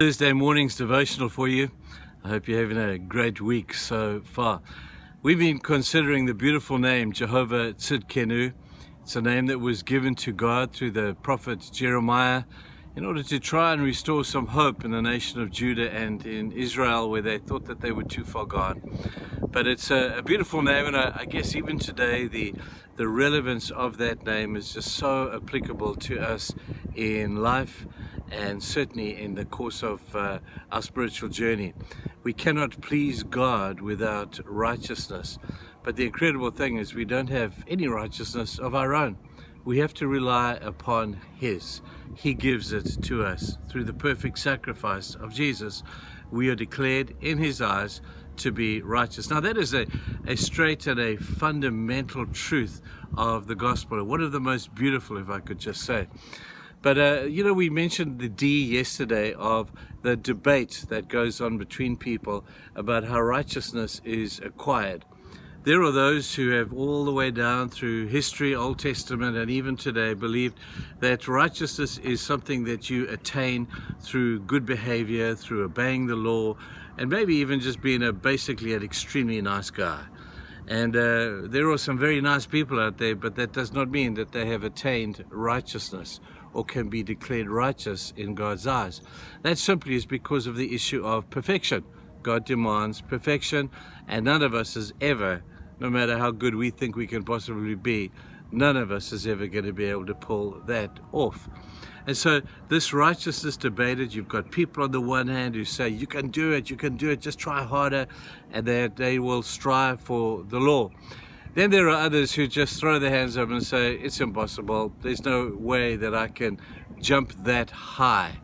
Thursday morning's devotional for you. I hope you're having a great week so far. We've been considering the beautiful name Jehovah Tzidkenu. It's a name that was given to God through the prophet Jeremiah in order to try and restore some hope in the nation of Judah and in Israel, where they thought that they were too far gone. But it's a beautiful name, and I guess even today the relevance of that name is just so applicable to us in life and certainly in the course of our spiritual journey. We cannot please God without righteousness, but the incredible thing is we don't have any righteousness of our own. We have to rely upon His. He gives it to us. Through the perfect sacrifice of Jesus, we are declared in His eyes to be righteous. Now that is a straight and a fundamental truth of the gospel, one of the most beautiful, if I could just say. But we mentioned the D yesterday of the debate that goes on between people about how righteousness is acquired. There are those who have all the way down through history, Old Testament, and even today believed that righteousness is something that you attain through good behavior, through obeying the law, and maybe even just being basically an extremely nice guy. And there are some very nice people out there, but that does not mean that they have attained righteousness or can be declared righteous in God's eyes. That simply is because of the issue of perfection. God demands perfection, and none of us is ever, no matter how good we think we can possibly be, none of us is ever going to be able to pull that off. And so this righteousness debated, you've got people on the one hand who say, you can do it, just try harder, and that they will strive for the law. Then there are others who just throw their hands up and say, it's impossible, there's no way that I can jump that high.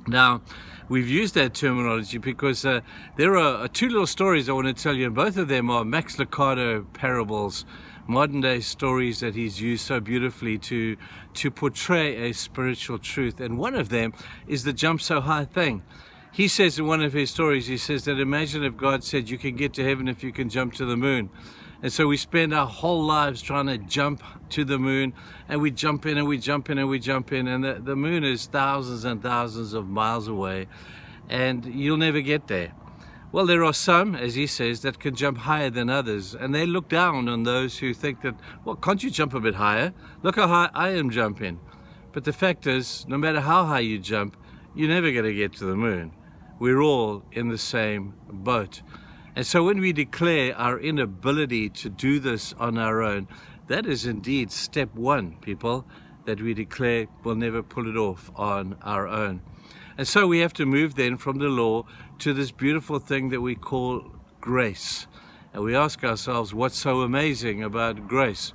Now, we've used that terminology because there are two little stories I want to tell you, and both of them are Max Lucado parables, modern day stories that he's used so beautifully to portray a spiritual truth. And one of them is the jump so high thing. He says in one of his stories, he says that imagine if God said you can get to heaven if you can jump to the moon. And so we spend our whole lives trying to jump to the moon, and we jump in and we jump in and we jump in, and the moon is thousands and thousands of miles away, and you'll never get there. Well, there are some, as he says, that can jump higher than others, and they look down on those who think that, well, can't you jump a bit higher? Look how high I am jumping. But the fact is, no matter how high you jump, you're never going to get to the moon. We're all in the same boat. And so when we declare our inability to do this on our own, that is indeed step one, people, that we declare we'll never pull it off on our own. And so we have to move then from the law to this beautiful thing that we call grace. And we ask ourselves, what's so amazing about grace?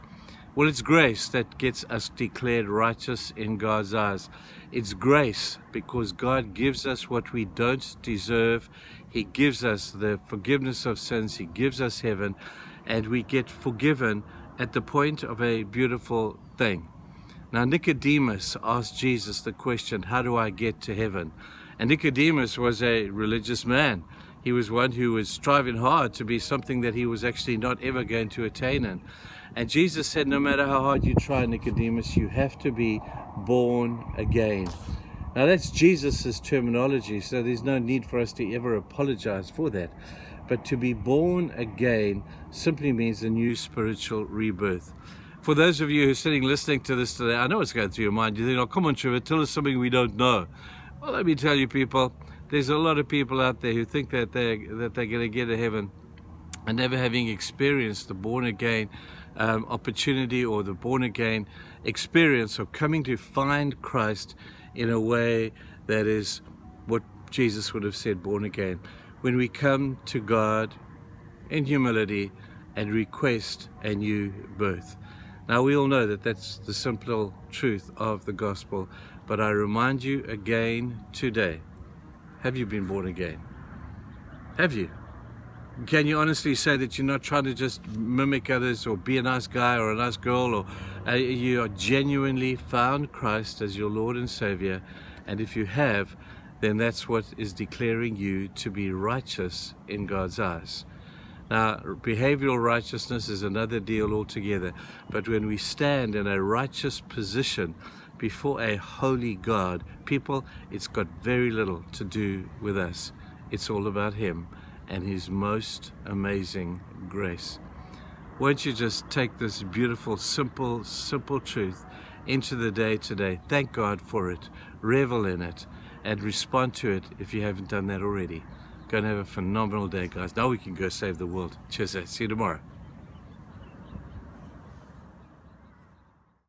Well, it's grace that gets us declared righteous in God's eyes. It's grace because God gives us what we don't deserve. He gives us the forgiveness of sins. He gives us heaven, and we get forgiven at the point of a beautiful thing. Now, Nicodemus asked Jesus the question, how do I get to heaven? And Nicodemus was a religious man. He was one who was striving hard to be something that he was actually not ever going to attain in. And Jesus said, no matter how hard you try, Nicodemus, you have to be born again. Now that's Jesus's terminology, so there's no need for us to ever apologize for that. But to be born again simply means a new spiritual rebirth. For those of you who are sitting listening to this today, I know what's going through your mind. You think, oh, come on, Trevor, tell us something we don't know. Well, let me tell you, people, there's a lot of people out there who think that they're going to get to heaven and never having experienced the born-again opportunity or the born-again experience of coming to find Christ in a way that is what Jesus would have said, born again. When we come to God in humility and request a new birth. Now, we all know that that's the simple truth of the gospel, but I remind you again today, have you been born again? Have you? Can you honestly say that you're not trying to just mimic others or be a nice guy or a nice girl, or you are genuinely found Christ as your Lord and Savior? And if you have, then that's what is declaring you to be righteous in God's eyes. Now, behavioral righteousness is another deal altogether, but when we stand in a righteous position before a holy God. People, it's got very little to do with us. It's all about Him and His most amazing grace. Won't you just take this beautiful, simple truth into the day today? Thank God for it, revel in it, and respond to it if you haven't done that already. Go and have a phenomenal day, guys. Now we can go save the world. Cheers, see you tomorrow.